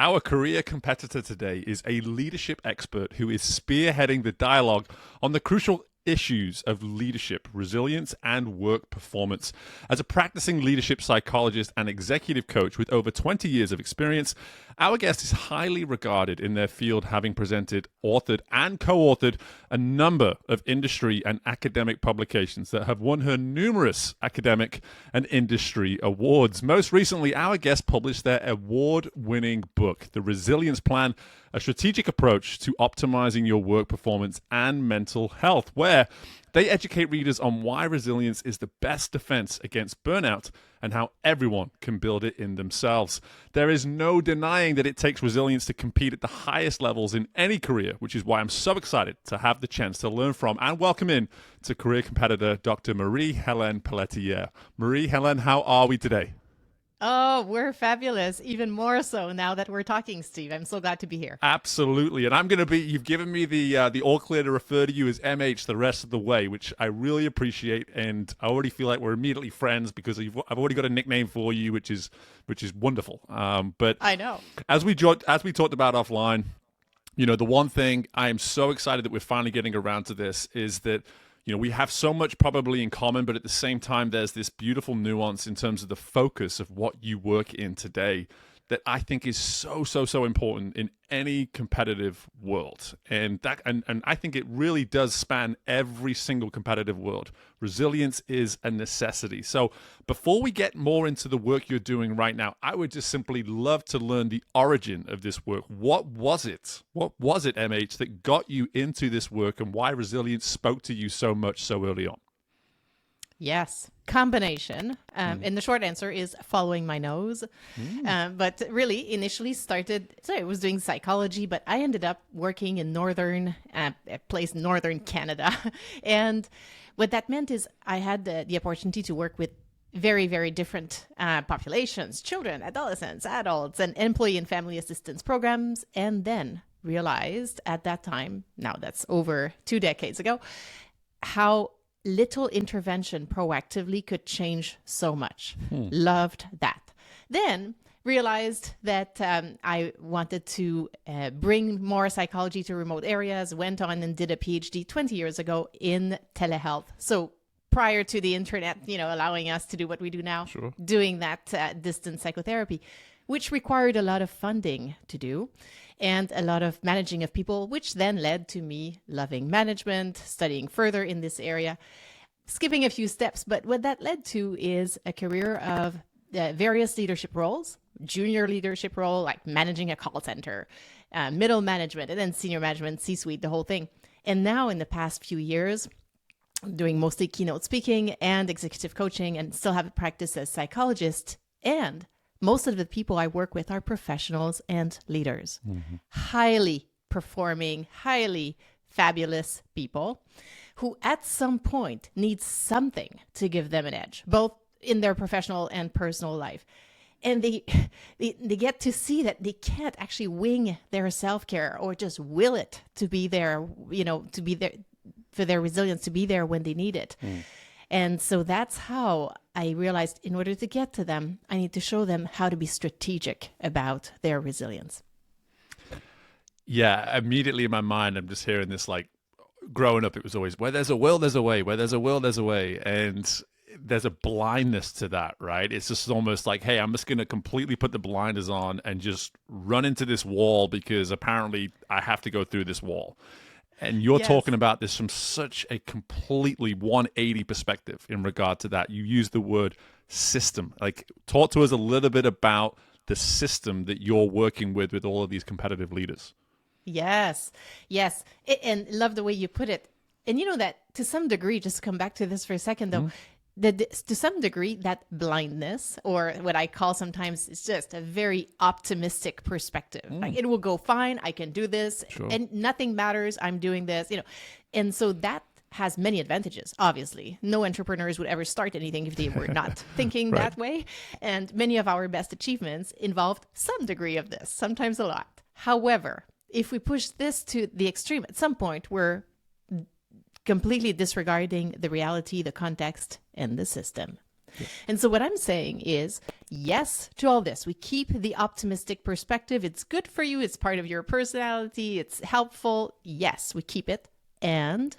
Our career competitor today is a leadership expert who is spearheading the dialogue on the crucial issues of leadership, resilience, and work performance. As a practicing leadership psychologist and executive coach with over 20 years of experience, our guest is highly regarded in their field, having presented, authored, and co-authored a number of industry and academic publications that have won her numerous academic and industry awards. Most recently, our guest published their award-winning book, The Resilience Plan, a strategic approach to optimizing your work performance and mental health, where they educate readers on why resilience is the best defense against burnout and how everyone can build it in themselves. There is no denying that it takes resilience to compete at the highest levels in any career, which is why I'm so excited to have the chance to learn from and welcome in to career competitor Dr. Marie-Hélène Pelletier. Marie-Hélène, how are we today? Oh, we're fabulous. Even more so now that we're talking, Steve. I'm so glad to be here. Absolutely. And I'm going to be, you've given me the all clear to refer to you as MH the rest of the way, which I really appreciate. And I already feel like we're immediately friends because I've already got a nickname for you, which is wonderful. But I know. As we talked about offline, you know, the one thing I am so excited that we're finally getting around to this is that, you know, we have so much probably in common, but at the same time, there's this beautiful nuance in terms of the focus of what you work in today that I think is so important in any competitive world. And I think it really does span every single competitive world. Resilience is a necessity. So before we get more into the work you're doing right now, I would just simply love to learn the origin of this work. What was it, MH, that got you into this work and why resilience spoke to you so much so early on? Yes, combination. And the short answer is following my nose. But really, initially I was doing psychology, but I ended up working in northern Canada. And what that meant is I had the opportunity to work with very, very different populations, children, adolescents, adults, and employee and family assistance programs. And then realized at that time, now that's over 2 decades ago, how little intervention proactively could change so much. Loved that. Then realized that I wanted to bring more psychology to remote areas, went on and did a PhD 20 years ago in telehealth. So prior to the internet, allowing us to do what we do now, Sure. Doing that distance psychotherapy, which required a lot of funding to do and a lot of managing of people, which then led to me loving management, studying further in this area, skipping a few steps. But what that led to is a career of various leadership roles, junior leadership role, like managing a call center, middle management, and then senior management, C-suite, the whole thing. And now in the past few years, I'm doing mostly keynote speaking and executive coaching and still have a practice as psychologist. And most of the people I work with are professionals and leaders, highly performing, highly fabulous people who at some point need something to give them an edge, both in their professional and personal life. And they get to see that they can't actually wing their self-care or just will it to be there, to be there for their resilience, to be there when they need it. And so that's how I realized in order to get to them, I need to show them how to be strategic about their resilience. Yeah, immediately in my mind, I'm just hearing this, like, growing up, it was always, where there's a will, there's a way. Where there's a will, there's a way. And there's a blindness to that, right? It's just almost like, hey, I'm just going to completely put the blinders on and just run into this wall because apparently I have to go through this wall. And you're talking about this from such a completely 180 perspective in regard to that. You use the word system. Like, talk to us a little bit about the system that you're working with all of these competitive leaders. Yes. And love the way you put it. And that to some degree, just to come back to this for a second, though, to some degree, that blindness, or what I call sometimes, it's just a very optimistic perspective. Like, it will go fine. I can do this. Sure. And nothing matters. I'm doing this, And so that has many advantages, obviously. No entrepreneurs would ever start anything if they were not thinking Right. that way. And many of our best achievements involved some degree of this, sometimes a lot. However, if we push this to the extreme, at some point, we're completely disregarding the reality, the context, and the system. Yeah. And so what I'm saying is, yes to all this. We keep the optimistic perspective. It's good for you. It's part of your personality. It's helpful. Yes, we keep it. And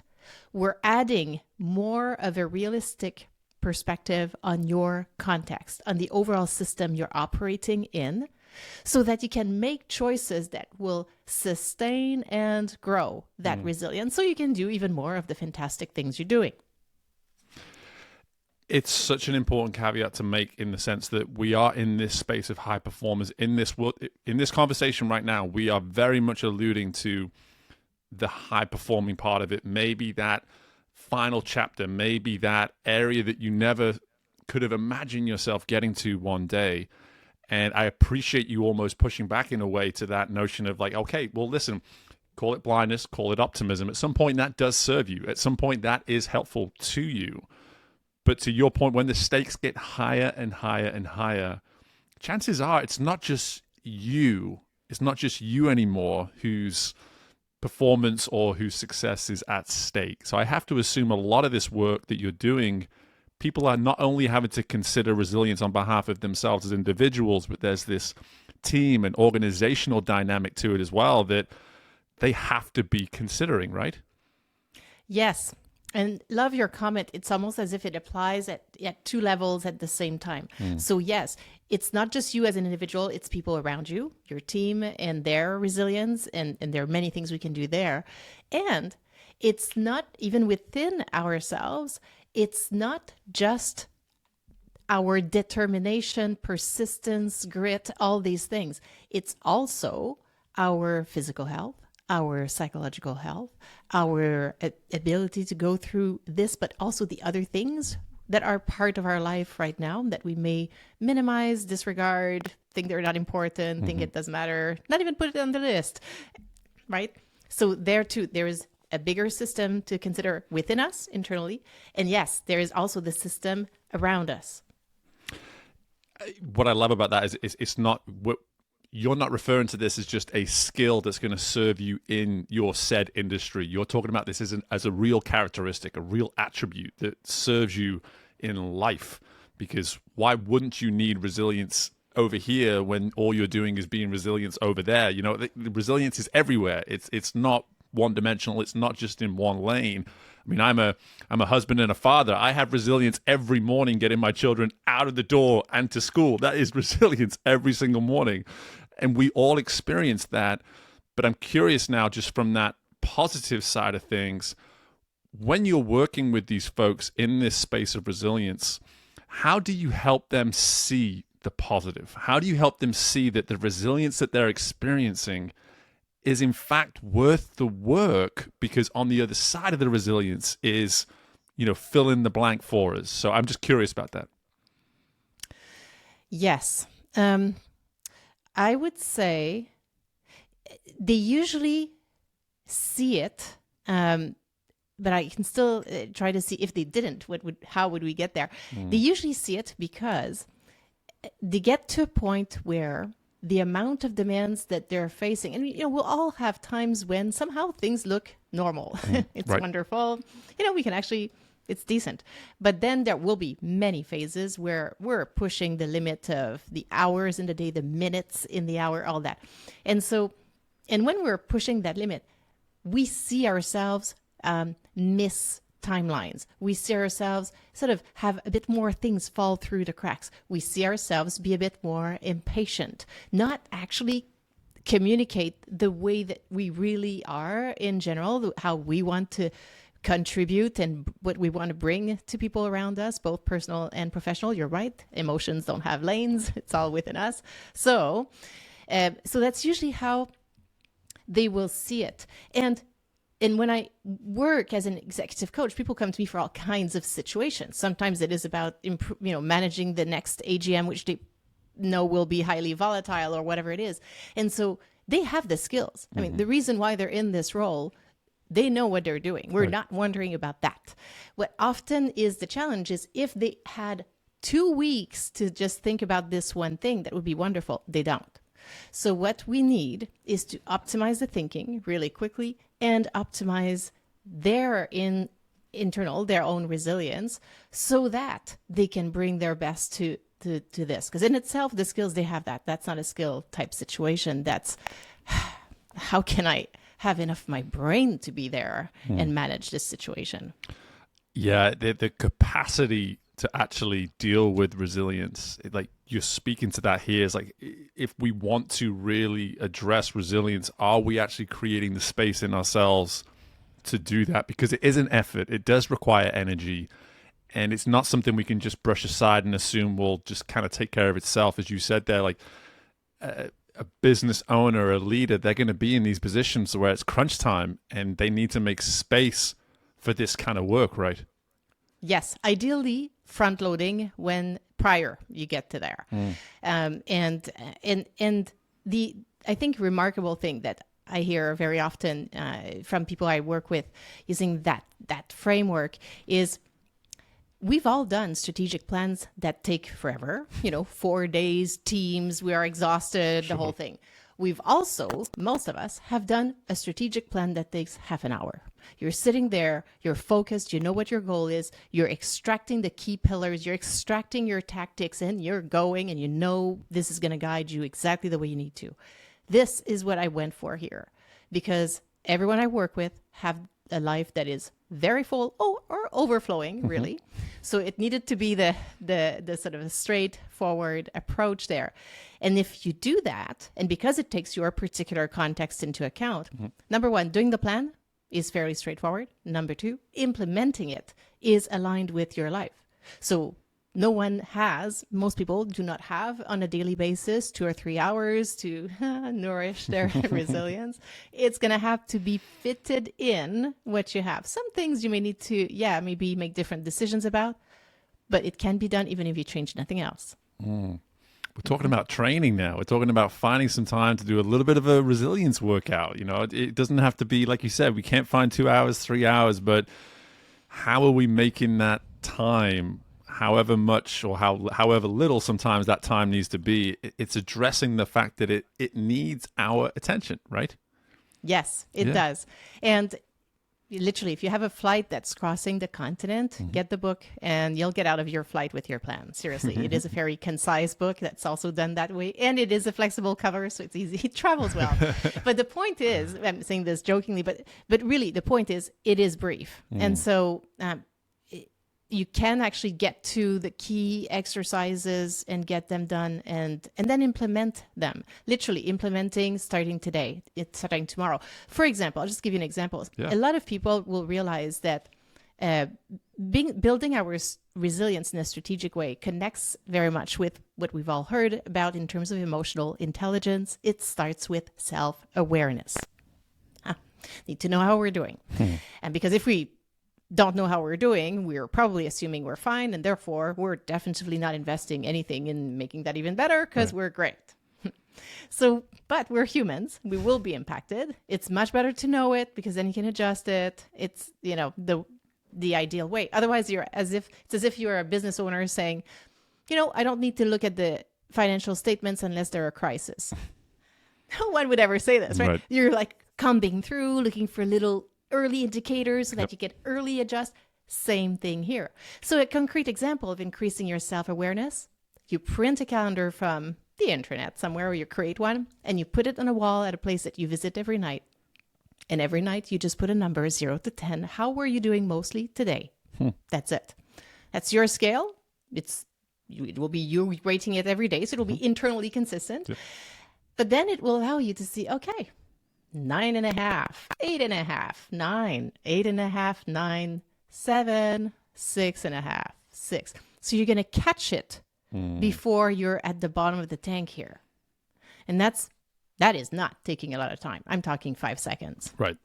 we're adding more of a realistic perspective on your context, on the overall system you're operating in, so that you can make choices that will sustain and grow that resilience, so you can do even more of the fantastic things you're doing. It's such an important caveat to make, in the sense that we are in this space of high performers. In this conversation right now, we are very much alluding to the high performing part of it. Maybe that final chapter, maybe that area that you never could have imagined yourself getting to one day. And I appreciate you almost pushing back in a way to that notion of like, okay, well, listen, call it blindness, call it optimism. At some point that does serve you. At some point that is helpful to you. But to your point, when the stakes get higher and higher and higher, chances are it's not just you. It's not just you anymore whose performance or whose success is at stake. So I have to assume a lot of this work that you're doing, people are not only having to consider resilience on behalf of themselves as individuals, but there's this team and organizational dynamic to it as well that they have to be considering, right? Yes. And love your comment. It's almost as if it applies at two levels at the same time. So yes, it's not just you as an individual, it's people around you, your team and their resilience. And there are many things we can do there. And it's not even within ourselves. It's not just our determination, persistence, grit, all these things. It's also our physical health, our psychological health, our ability to go through this, but also the other things that are part of our life right now that we may minimize, disregard, think they're not important, think it doesn't matter, not even put it on the list, right? So there too, there is a bigger system to consider within us internally. And yes, there is also the system around us. What I love about that is it's not what you're not referring to this as just a skill that's going to serve you in your said industry. You're talking about this as a real characteristic, a real attribute that serves you in life. Because why wouldn't you need resilience over here when all you're doing is being resilient over there? You know, the resilience is everywhere. It's not one-dimensional. It's not just in one lane. I mean, I'm a husband and a father. I have resilience every morning getting my children out of the door and to school. That is resilience every single morning. And we all experience that. But I'm curious now, just from that positive side of things, when you're working with these folks in this space of resilience, how do you help them see the positive? How do you help them see that the resilience that they're experiencing is in fact worth the work? Because on the other side of the resilience is, you know, fill in the blank for us. So I'm just curious about that. Yes. I would say they usually see it, but I can still try to see if they didn't, how would we get there? They usually see it because they get to a point where the amount of demands that they're facing, and you know, we'll all have times when somehow things look normal. It's right. wonderful. You know, we can actually, it's decent. But then there will be many phases where we're pushing the limit of the hours in the day, the minutes in the hour, all that. And so, and when we're pushing that limit, we see ourselves miss timelines. We see ourselves sort of have a bit more things fall through the cracks. We see ourselves be a bit more impatient, not actually communicate the way that we really are in general, how we want to contribute and what we want to bring to people around us, both personal and professional. You're right. Emotions don't have lanes. It's all within us. So that's usually how they will see it. And when I work as an executive coach, people come to me for all kinds of situations. Sometimes it is about managing the next AGM, which they know will be highly volatile or whatever it is. And so they have the skills. I mean, the reason why they're in this role, they know what they're doing. We're not wondering about that. What often is the challenge is if they had 2 weeks to just think about this one thing, that would be wonderful. They don't. So what we need is to optimize the thinking really quickly and optimize their internal, their own resilience so that they can bring their best to to this? Because in itself, the skills, they have that. That's not a skill type situation. That's how can I have enough of my brain to be there and manage this situation? Yeah, the capacity to actually deal with resilience, like you're speaking to that here, is like, if we want to really address resilience, are we actually creating the space in ourselves to do that? Because it is an effort. It does require energy. And it's not something we can just brush aside and assume will just kind of take care of itself. As you said there, like a business owner, a leader, they're going to be in these positions where it's crunch time and they need to make space for this kind of work, right? Yes, ideally front loading when prior you get to there. And the, I think, remarkable thing that I hear very often from people I work with using that framework is, we've all done strategic plans that take forever, 4 days, teams, we are exhausted, the whole thing. We've also, most of us, have done a strategic plan that takes half an hour. You're sitting there, you're focused, you know what your goal is, you're extracting the key pillars, you're extracting your tactics, and you're going, and you know this is going to guide you exactly the way you need to. This is what I went for here, because everyone I work with have a life that is very full or overflowing, really. So it needed to be the sort of a straightforward approach there. And if you do that, and because it takes your particular context into account, number one, doing the plan is fairly straightforward. Number two, implementing it is aligned with your life. So most people do not have on a daily basis 2 or 3 hours to nourish their resilience. It's going to have to be fitted in what you have. Some things you may need to, maybe make different decisions about, but it can be done even if you change nothing else. We're talking about training now. We're talking about finding some time to do a little bit of a resilience workout. It doesn't have to be, like you said, we can't find 2 hours, 3 hours, but how are we making that time, however much or however little sometimes that time needs to be? It's addressing the fact that it needs our attention, right? Yes, it does. And literally, if you have a flight that's crossing the continent, get the book and you'll get out of your flight with your plan. Seriously, it is a very concise book that's also done that way. And it is a flexible cover, so it's easy. It travels well. But the point is, I'm saying this jokingly, but really the point is, it is brief. And so you can actually get to the key exercises and get them done and then implement them. Literally implementing starting today, starting tomorrow. For example, I'll just give you an example. Yeah. A lot of people will realize that building our resilience in a strategic way connects very much with what we've all heard about in terms of emotional intelligence. It starts with self-awareness. Need to know how we're doing. And because if we don't know how we're doing, we're probably assuming we're fine, and therefore we're definitively not investing anything in making that even better because we're great. But we're humans. We will be impacted. It's much better to know it because then you can adjust it. It's, the ideal way. Otherwise, it's as if you're a business owner saying, I don't need to look at the financial statements unless they're a crisis. No one would ever say this, right? You're like combing through, looking for little early indicators so that you can early adjust. Same thing here. So a concrete example of increasing your self-awareness, you print a calendar from the internet somewhere, or you create one and you put it on a wall at a place that you visit every night. And every night you just put a number 0 to 10. How were you doing mostly today? That's it. That's your scale. It will be you rating it every day. So it'll be internally consistent. Yeah. But then it will allow you to see, okay, 9.5, 8.5, 9, 8.5, 9, 7, 6.5, 6. So you're going to catch it before you're at the bottom of the tank here. And that is not taking a lot of time. I'm talking 5 seconds. Right.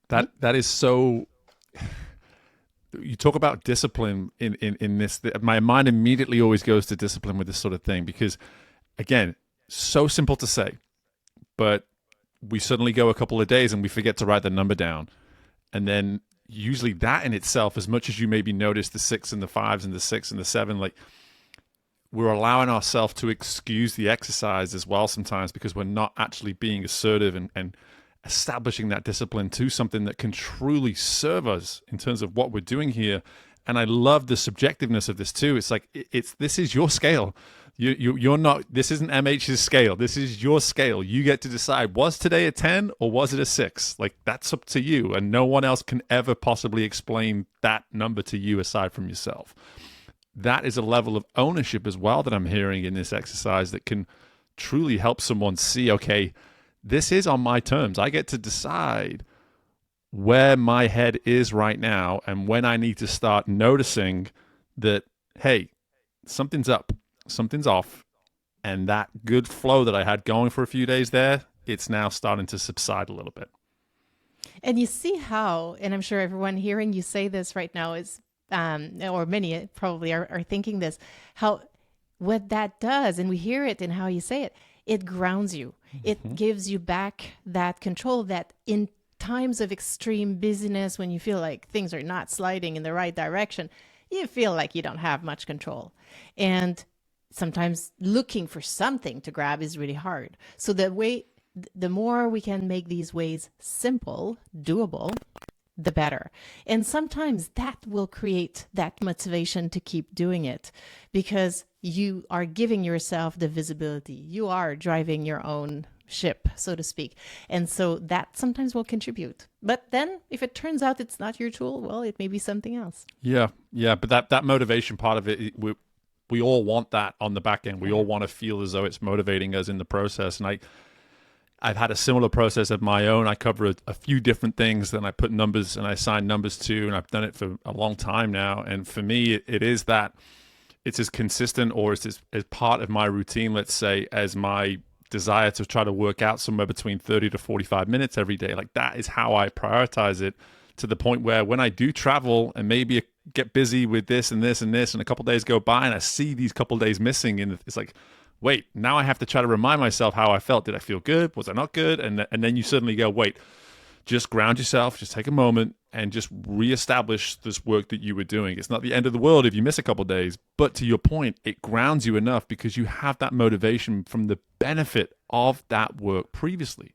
That is so. You talk about discipline in this. My mind immediately always goes to discipline with this sort of thing because, again, so simple to say, but we suddenly go a couple of days and we forget to write the number down. And then usually that in itself, as much as you maybe notice the 6 and the 5s and the 6 and the 7, like we're allowing ourselves to excuse the exercise as well sometimes because we're not actually being assertive and establishing that discipline to something that can truly serve us in terms of what we're doing here And I love the subjectiveness of this too. It's like, this is your scale. You're not, this isn't MH's scale. This is your scale. You get to decide, was today a 10 or was it a 6? Like, that's up to you. And no one else can ever possibly explain that number to you aside from yourself. That is a level of ownership as well that I'm hearing in this exercise that can truly help someone see, okay, this is on my terms. I get to decide where my head is right now and when I need to start noticing that, hey, something's up, something's off, and that good flow that I had going for a few days there, it's now starting to subside a little bit. And you see how, and I'm sure everyone hearing you say this right now is, or many probably are thinking this, how what that does, and we hear it in how you say it, it grounds you. It gives you back that control that in times of extreme busyness, when you feel like things are not sliding in the right direction, you feel like you don't have much control. And sometimes looking for something to grab is really hard. So the more we can make these ways simple, doable, the better. And sometimes that will create that motivation to keep doing it because you are giving yourself the visibility. You are driving your own ship, so to speak. And so that sometimes will contribute. But then if it turns out it's not your tool, well, it may be something else. Yeah. But that motivation part of it, we all want that on the back end. We all want to feel as though it's motivating us in the process. And I've had a similar process of my own. I cover a few different things, then I put numbers and I assign numbers to, and I've done it for a long time now. And for me, it is that it's as consistent or it's as part of my routine, let's say, as my desire to try to work out somewhere between 30 to 45 minutes every day. Like, that is how I prioritize it, to the point where when I do travel and maybe get busy with this and this and this, and a couple of days go by and I see these couple of days missing, and it's like, wait, now I have to try to remind myself how I felt. Did I feel good? Was I not good? And then you suddenly go, wait, just ground yourself, just take a moment and just reestablish this work that you were doing. It's not the end of the world if you miss a couple of days, but to your point, it grounds you enough because you have that motivation from the benefit of that work previously.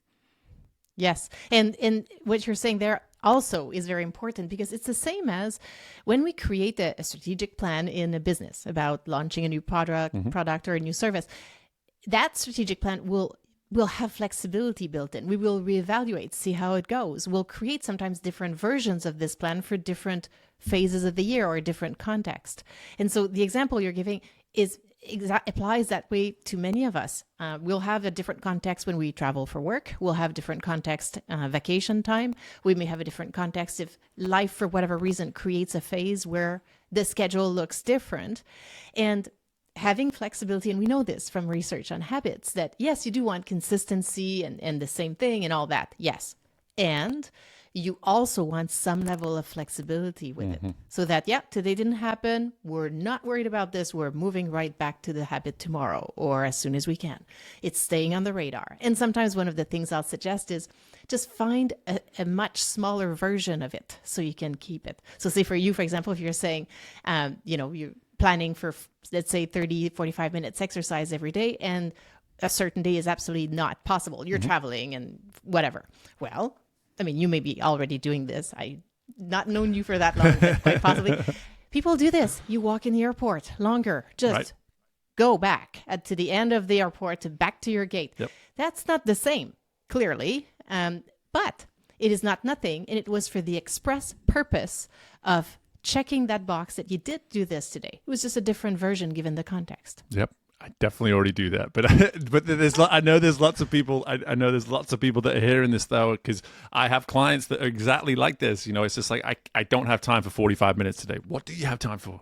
Yes. And what you're saying there also is very important because it's the same as when we create a strategic plan in a business about launching a new product or a new service. That strategic plan will have flexibility built in. We will reevaluate, see how it goes. We'll create sometimes different versions of this plan for different phases of the year or a different context. And so the example you're giving applies that way to many of us. We'll have a different context when we travel for work. We'll have different context vacation time. We may have a different context if life, for whatever reason, creates a phase where the schedule looks different. And having flexibility, and we know this from research on habits, that yes, you do want consistency and the same thing and all that. Yes. And you also want some level of flexibility with it so that, today didn't happen. We're not worried about this. We're moving right back to the habit tomorrow or as soon as we can. It's staying on the radar. And sometimes one of the things I'll suggest is just find a much smaller version of it so you can keep it. So say for you, for example, if you're saying, you're planning for, let's say 30, 45 minutes exercise every day, and a certain day is absolutely not possible. You're traveling and whatever. Well, I mean, you may be already doing this. I've not known you for that long, but quite possibly. People do this. You walk in the airport longer. Just go back to the end of the airport, back to your gate. Yep. That's not the same, clearly. But it is not nothing. And it was for the express purpose of checking that box that you did do this today. It was just a different version given the context. Yep. I definitely already do that, but I know there's lots of people. I know there's lots of people that are hearing this though, because I have clients that are exactly like this. It's just like I don't have time for 45 minutes today. What do you have time for?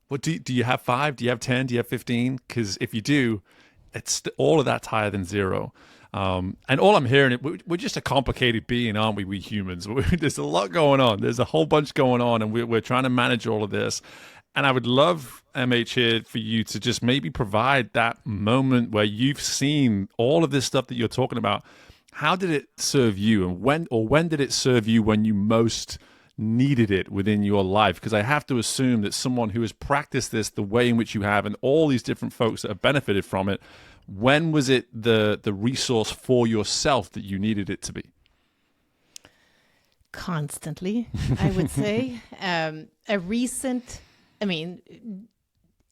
What do you have 5? Do you have 10? Do you have 15? Because if you do, it's all of that's higher than 0. And all I'm hearing, we're just a complicated being, aren't we? We humans. There's a lot going on. There's a whole bunch going on, and we're trying to manage all of this. And I would love, MH, here for you to just maybe provide that moment where you've seen all of this stuff that you're talking about. How did it serve you, and when did it serve you when you most needed it within your life? Because I have to assume that someone who has practiced this the way in which you have, and all these different folks that have benefited from it, when was it the resource for yourself that you needed it to be? Constantly, I would say.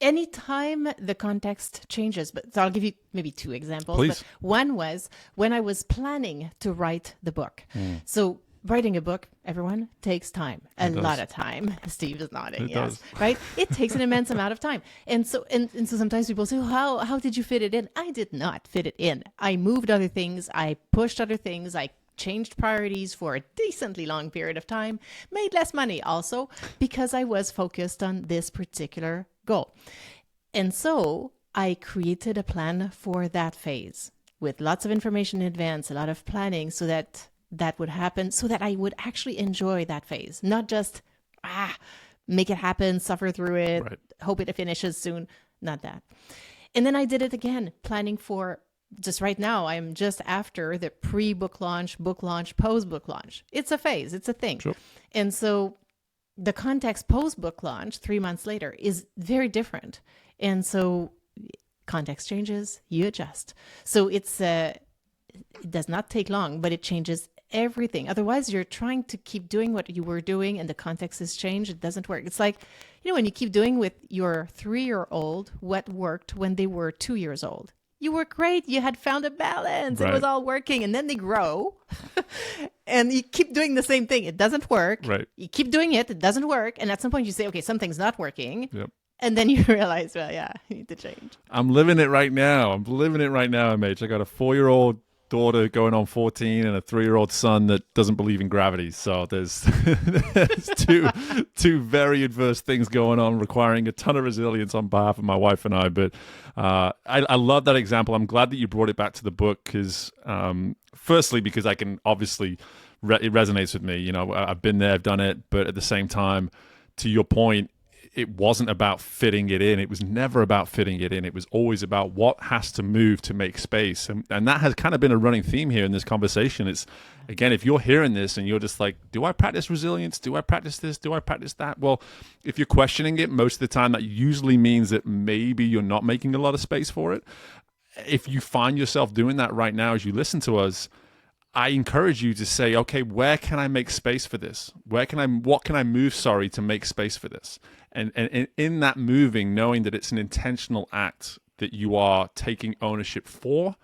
Anytime the context changes, but so I'll give you maybe two examples. Please. But one was when I was planning to write the book. So writing a book, everyone, takes time. A lot of time. Steve is nodding. It yes. does. Right? It takes an immense amount of time. And so sometimes people say, how did you fit it in? I did not fit it in. I moved other things. I pushed other things. I changed priorities for a decently long period of time, made less money also because I was focused on this particular goal. And so I created a plan for that phase with lots of information in advance, a lot of planning so that that would happen, so that I would actually enjoy that phase, not just make it happen, suffer through it, Right. hope it finishes soon, not that. And then I did it again, planning for just right now, I'm just after the pre-book launch, post-book launch. It's a phase, it's a thing. Sure. And so the context post-book launch 3 months later is very different. And so context changes, you adjust. So it does not take long, but it changes everything. Otherwise, you're trying to keep doing what you were doing and the context has changed. It doesn't work. It's like, when you keep doing with your 3-year-old what worked when they were 2 years old. You were great. You had found a balance. Right. It was all working. And then they grow and you keep doing the same thing. It doesn't work. Right. You keep doing it. It doesn't work. And at some point you say, okay, something's not working. Yep. And then you realize, well, yeah, you need to change. I'm living it right now. MH. I got a 4-year-old daughter going on 14 and a 3-year-old son that doesn't believe in gravity. So there's two very adverse things going on, requiring a ton of resilience on behalf of my wife and I. But I love that example. I'm glad that you brought it back to the book because, firstly, because I can obviously it resonates with me. I've been there, I've done it, but at the same time, to your point, it wasn't about fitting it in. It was never about fitting it in. It was always about what has to move to make space. And that has kind of been a running theme here in this conversation. It's, again, if you're hearing this and you're just like, do I practice resilience? Do I practice this? Do I practice that? Well, if you're questioning it, most of the time that usually means that maybe you're not making a lot of space for it. If you find yourself doing that right now as you listen to us, I encourage you to say, okay, where can I make space for this? What can I move, to make space for this? And in that moving, knowing that it's an intentional act that you are taking ownership for,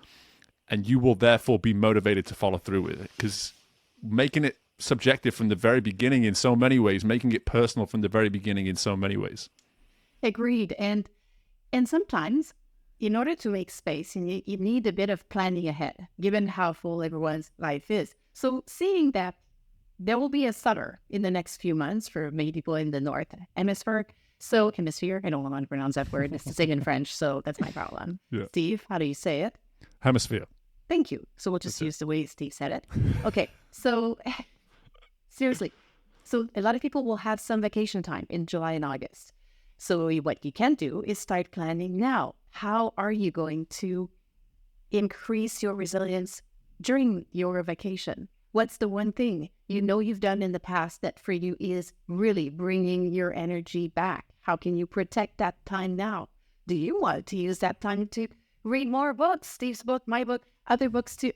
and you will therefore be motivated to follow through with it. Because making it subjective from the very beginning in so many ways, making it personal from the very beginning in so many ways. Agreed. And sometimes, in order to make space, you need a bit of planning ahead, given how full everyone's life is. So seeing that there will be a summer in the next few months for many people in the North Hemisphere. I don't want to pronounce that word. It's the same in French, so that's my problem. Yeah. Steve, how do you say it? Hemisphere. Thank you. So we'll just use the way Steve said it. Okay, so seriously. So a lot of people will have some vacation time in July and August. So what you can do is start planning now. How are you going to increase your resilience during your vacation? What's the one thing you've done in the past that for you is really bringing your energy back? How can you protect that time now? Do you want to use that time to read more books, Steve's book, my book, other books, to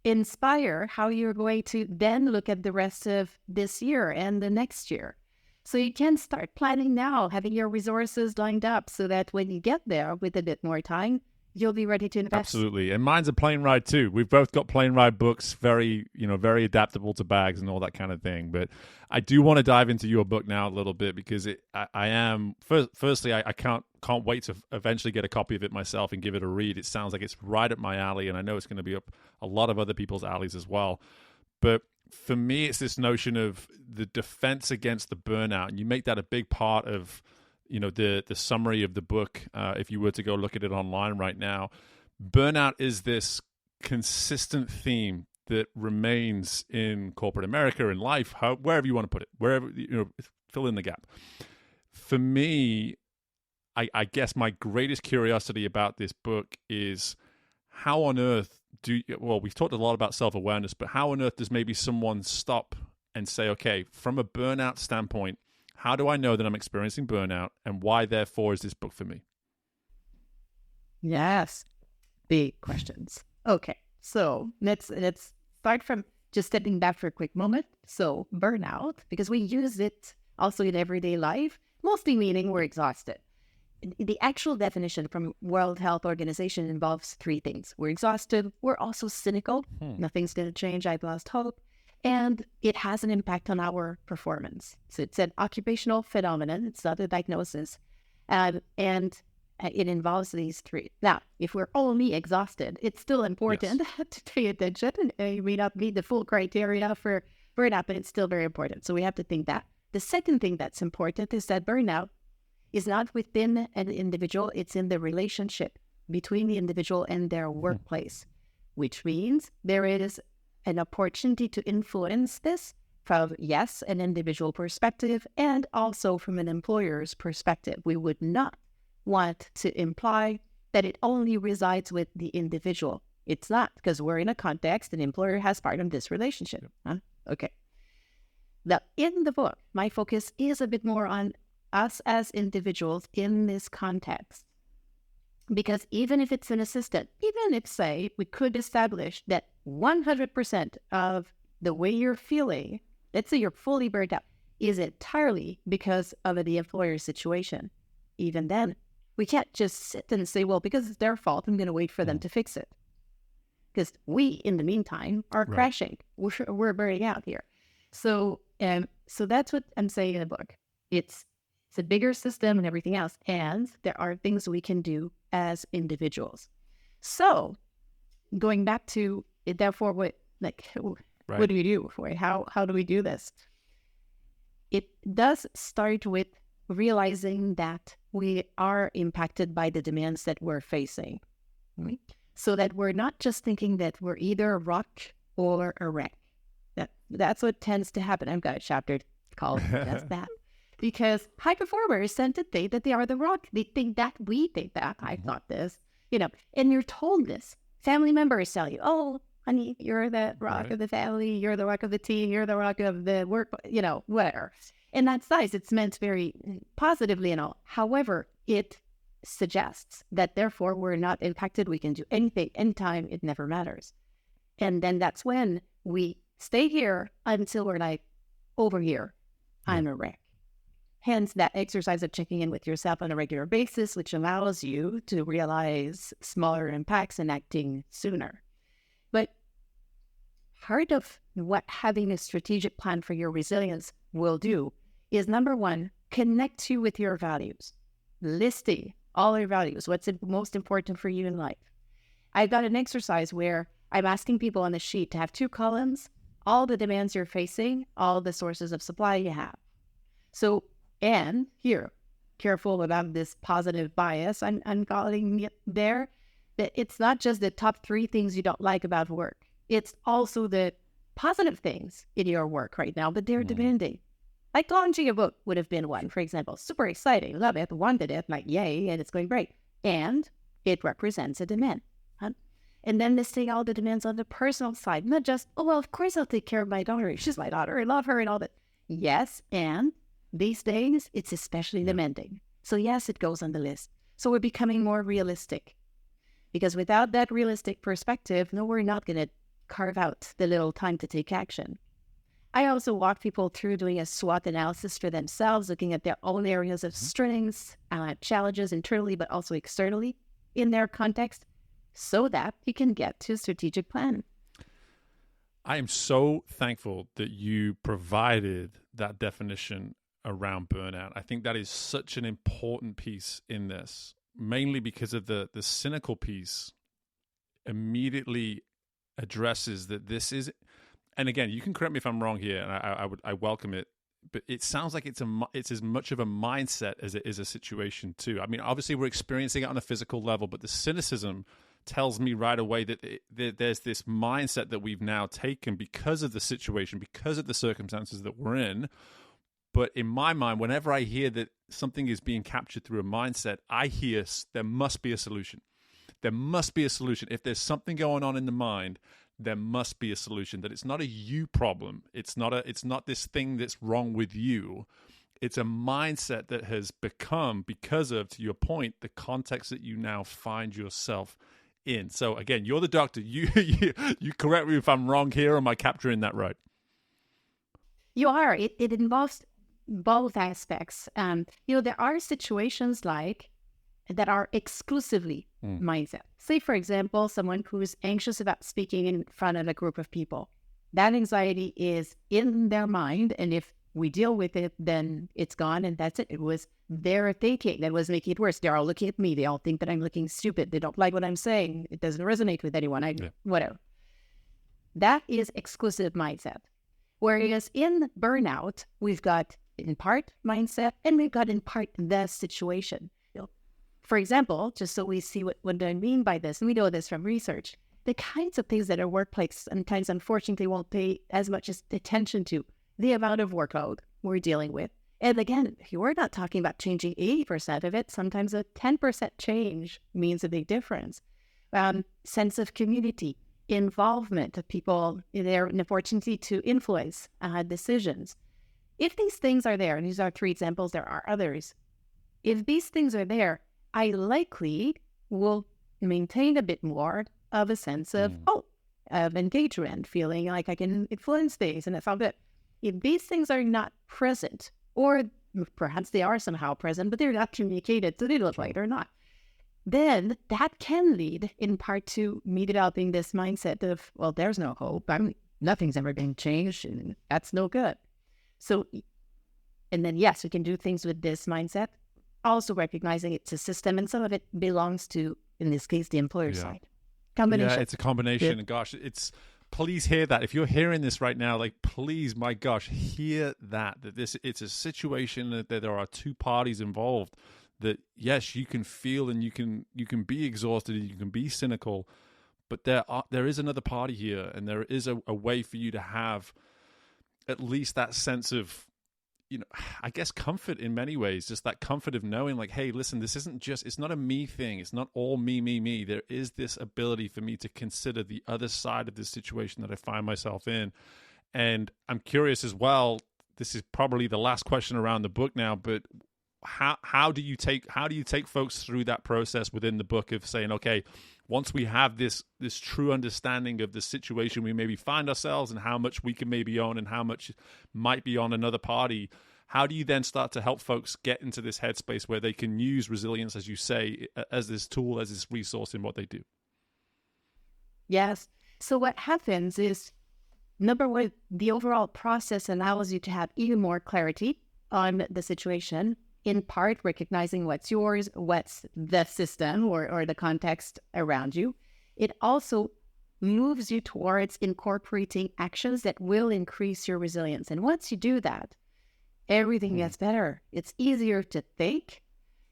inspire how you're going to then look at the rest of this year and the next year? So you can start planning now, having your resources lined up so that when you get there with a bit more time, you'll be ready to invest. Absolutely. And mine's a plane ride too. We've both got plane ride books, very adaptable to bags and all that kind of thing. But I do want to dive into your book now a little bit because I can't wait to eventually get a copy of it myself and give it a read. It sounds like it's right up my alley, and I know it's going to be up a lot of other people's alleys as well. But for me, it's this notion of the defense against the burnout. And you make that a big part of the summary of the book, if you were to go look at it online right now. Burnout is this consistent theme that remains in corporate America, in life, wherever you want to put it, wherever, fill in the gap. For me, I guess my greatest curiosity about this book is how on earth we've talked a lot about self-awareness, but how on earth does maybe someone stop and say, okay, from a burnout standpoint, how do I know that I'm experiencing burnout, and why, therefore, is this book for me? Yes, big questions. Okay, so let's start from just stepping back for a quick moment. So burnout, because we use it also in everyday life, mostly meaning we're exhausted. The actual definition from World Health Organization involves three things. We're exhausted. We're also cynical. Nothing's going to change. I've lost hope. And it has an impact on our performance. So it's an occupational phenomenon. It's not a diagnosis. And it involves these three. Now, if we're only exhausted, it's still important to pay attention. You may not meet the full criteria for burnout, but it's still very important. So we have to think that. The second thing that's important is that burnout is not within an individual, it's in the relationship between the individual and their workplace, which means there is an opportunity to influence this from, yes, an individual perspective and also from an employer's perspective. We would not want to imply that it only resides with the individual. It's not, because we're in a context, an employer has part of this relationship. Okay. Now, in the book, my focus is a bit more on us as individuals in this context. Because even if it's an assistant, even if, say, we could establish that 100% of the way you're feeling, let's say you're fully burnt out, is entirely because of the employer's situation, even then, we can't just sit and say, well, because it's their fault, I'm going to wait for them to fix it. Because we, in the meantime, are crashing. We're burning out here. So that's what I'm saying in the book. It's a bigger system and everything else. And there are things we can do as individuals. So going back to, therefore, what do we do? How do we do this? It does start with realizing that we are impacted by the demands that we're facing. Right? So that we're not just thinking that we're either a rock or a wreck. That's what tends to happen. I've got a chapter called just that. Because high performers tend to think that they are the rock. They think that we think that. I thought this, and you're told this. Family members tell you, oh, honey, you're the rock of the family. You're the rock of the team. You're the rock of the work, whatever. And that's nice. It's meant very positively and all. However, it suggests that therefore we're not impacted. We can do anything, anytime. It never matters. And then that's when we stay here until we're like, over here, I'm a wreck. Hence, that exercise of checking in with yourself on a regular basis, which allows you to realize smaller impacts and acting sooner. But part of what having a strategic plan for your resilience will do is, number one, connect you with your values. Listing all your values, what's most important for you in life. I've got an exercise where I'm asking people on the sheet to have 2 columns, all the demands you're facing, all the sources of supply you have. So, and here, careful about this positive bias, I'm calling it there, that it's not just the top 3 things you don't like about work. It's also the positive things in your work right now, but they're demanding. Like launching a book would have been one, for example. Super exciting, love it, wanted it, like yay, and it's going great. And it represents a demand. And then listing all the demands on the personal side, not just, oh, well, of course I'll take care of my daughter. She's my daughter, I love her and all that. Yes, and these days, it's especially demanding. So yes, it goes on the list. So we're becoming more realistic. Because without that realistic perspective, no, we're not going to carve out the little time to take action. I also walk people through doing a SWOT analysis for themselves, looking at their own areas of strengths, challenges internally, but also externally in their context, so that you can get to a strategic plan. I am so thankful that you provided that definition around burnout. I think that is such an important piece in this, mainly because of the cynical piece immediately addresses that this is, and again, you can correct me if I'm wrong here, and I welcome it, but it sounds like it's as much of a mindset as it is a situation too. I mean, obviously we're experiencing it on a physical level, but the cynicism tells me right away that there's this mindset that we've now taken because of the situation, because of the circumstances that we're in. But in my mind, whenever I hear that something is being captured through a mindset, I hear there must be a solution. There must be a solution. If there's something going on in the mind, there must be a solution. That it's not a you problem. It's not this thing that's wrong with you. It's a mindset that has become, because of, to your point, the context that you now find yourself in. So again, you're the doctor. You correct me if I'm wrong here. Or am I capturing that right? You are. It involves both aspects. There are situations like that are exclusively mindset. Say, for example, someone who's anxious about speaking in front of a group of people. That anxiety is in their mind, and if we deal with it, then it's gone, and that's it. It was their thinking that was making it worse. They're all looking at me. They all think that I'm looking stupid. They don't like what I'm saying. It doesn't resonate with anyone. Whatever. That is exclusive mindset. Whereas in burnout, we've got in part mindset, and we've got in part the situation. For example, just so we see what I mean by this, and we know this from research, the kinds of things that a workplace sometimes unfortunately won't pay as much attention to, the amount of workload we're dealing with. And again, we're not talking about changing 80% of it. Sometimes a 10% change means a big difference. Sense of community, involvement of people, their opportunity to influence decisions. If these things are there, and these are 3 examples, there are others. If these things are there, I likely will maintain a bit more of a sense of engagement, feeling like I can influence things, and it's all good. If these things are not present, or perhaps they are somehow present, but they're not communicated, so they look like they're not, then that can lead in part to me developing this mindset of, well, there's no hope. Nothing's ever been changed, and that's no good. So, and then, yes, we can do things with this mindset, also recognizing it's a system, and some of it belongs to, in this case, the employer side. Combination. Yeah, it's a combination. And gosh, please hear that. If you're hearing this right now, like, please, my gosh, hear that it's a situation that there are 2 parties involved. That yes, you can feel and you can be exhausted and you can be cynical, but there is another party here, and there is a way for you to have at least that sense of, I guess, comfort in many ways, just that comfort of knowing, like, hey, listen, this isn't just, it's not a me thing. It's not all me. There is this ability for me to consider the other side of this situation that I find myself in. And I'm curious as well, this is probably the last question around the book now, but how do you take folks through that process within the book of saying, okay, once we have this true understanding of the situation we maybe find ourselves and how much we can maybe own and how much might be on another party, how do you then start to help folks get into this headspace where they can use resilience, as you say, as this tool, as this resource in what they do? Yes. So what happens is, number one, the overall process allows you to have even more clarity on the situation, in part recognizing what's yours, what's the system or the context around you. It also moves you towards incorporating actions that will increase your resilience. And once you do that, everything gets better. It's easier to think.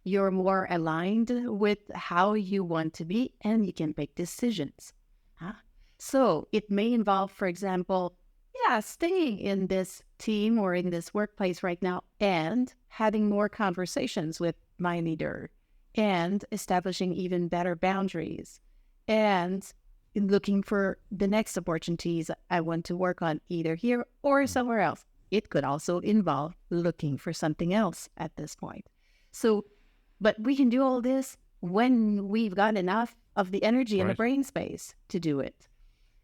You're more aligned with how you want to be, and you can make decisions. So it may involve, for example, staying in this team or in this workplace right now and having more conversations with my leader and establishing even better boundaries and looking for the next opportunities I want to work on, either here or somewhere else. It could also involve looking for something else at this point. So, but we can do all this when we've got enough of the energy and the brain space to do it.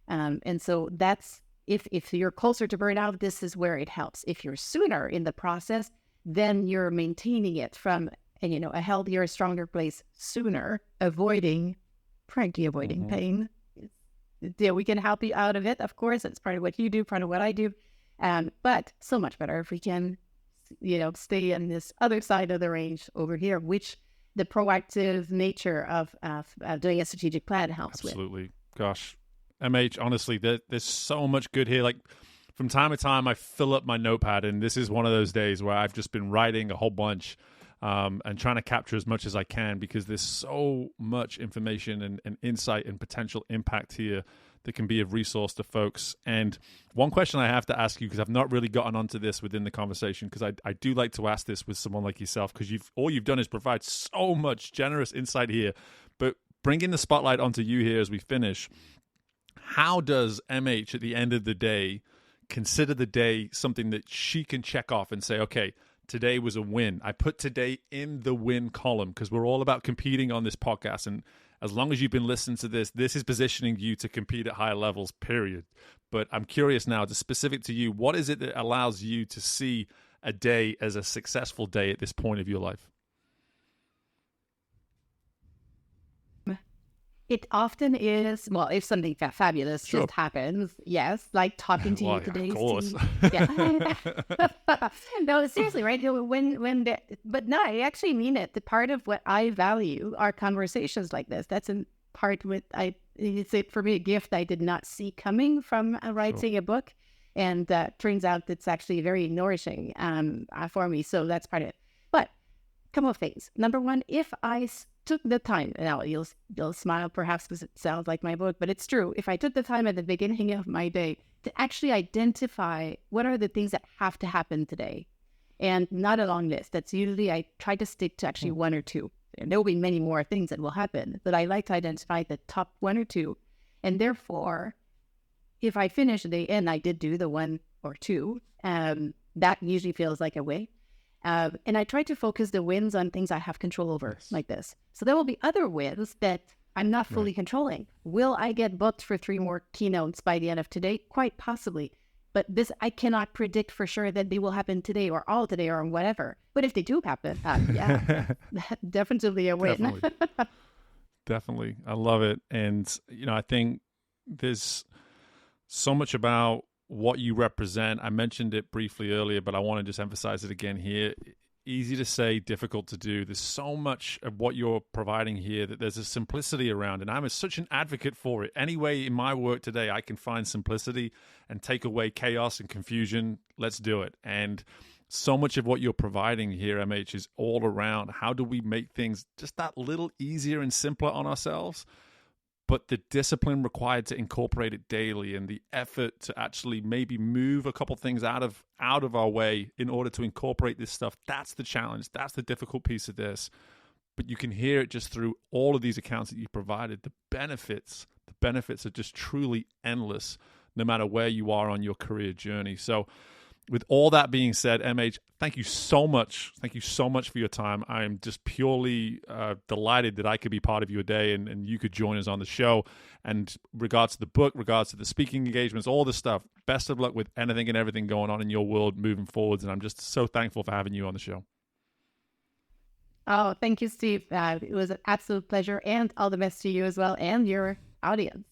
And so that's, if you're closer to burnout, this is where it helps. If you're sooner in the process, then you're maintaining it from a healthier, stronger place sooner, avoiding pain. Yeah, we can help you out of it. Of course, it's part of what you do, part of what I do. But so much better if we can, stay on this other side of the range over here, which the proactive nature of doing a strategic plan helps with. Absolutely. Gosh. MH, honestly, there's so much good here. Like, from time to time, I fill up my notepad, and this is one of those days where I've just been writing a whole bunch and trying to capture as much as I can, because there's so much information and insight and potential impact here that can be of resource to folks. And one question I have to ask you, because I've not really gotten onto this within the conversation, because I do like to ask this with someone like yourself, because all you've done is provide so much generous insight here. But bringing the spotlight onto you here as we finish, how does MH at the end of the day consider the day something that she can check off and say, okay, today was a win. I put today in the win column, because we're all about competing on this podcast. as long as you've been listening to this, this is positioning you to compete at higher levels, period. But I'm curious now, to specific to you, what is it that allows you to see a day as a successful day at this point of your life? It often is, well, if something fabulous Sure. just happens, yes, like talking to Well, you today, of course. Steve. Yeah. No, seriously, right? But no, I actually mean it. The part of what I value are conversations like this. That's in part it's for me a gift I did not see coming from writing a book. And turns out it's actually very nourishing for me. So that's part of it. But a couple of things. Number one, if I took the time, now you'll smile perhaps because it sounds like my book, but it's true. If I took the time at the beginning of my day to actually identify what are the things that have to happen today, and not a long list. That's usually, I try to stick to actually one or two. And there will be many more things that will happen, but I like to identify the top one or two. And therefore, if I finish the day and I did do the one or two, that usually feels like a win. And I try to focus the wins on things I have control over, like this. So there will be other wins that I'm not fully controlling. Will I get booked for 3 more keynotes by the end of today? Quite possibly. But this, I cannot predict for sure that they will happen today or all today or whatever. But if they do happen, yeah, definitely a win. Definitely. I love it. And, I think there's so much about what you represent. I mentioned it briefly earlier, but I want to just emphasize it again here. Easy to say, difficult to do. There's so much of what you're providing here that there's a simplicity around, and I'm such an advocate for it. Anyway, in my work today, I can find simplicity and take away chaos and confusion. Let's do it. And so much of what you're providing here, MH, is all around how do we make things just that little easier and simpler on ourselves, but the discipline required to incorporate it daily and the effort to actually maybe move a couple things out of our way in order to incorporate this stuff. That's the challenge. That's the difficult piece of this. But you can hear it just through all of these accounts that you provided. The benefits are just truly endless, no matter where you are on your career journey. So with all that being said, MH, thank you so much. Thank you so much for your time. I am just purely delighted that I could be part of your day and you could join us on the show. And regards to the book, regards to the speaking engagements, all this stuff, best of luck with anything and everything going on in your world moving forwards. And I'm just so thankful for having you on the show. Oh, thank you, Steve. It was an absolute pleasure, and all the best to you as well and your audience.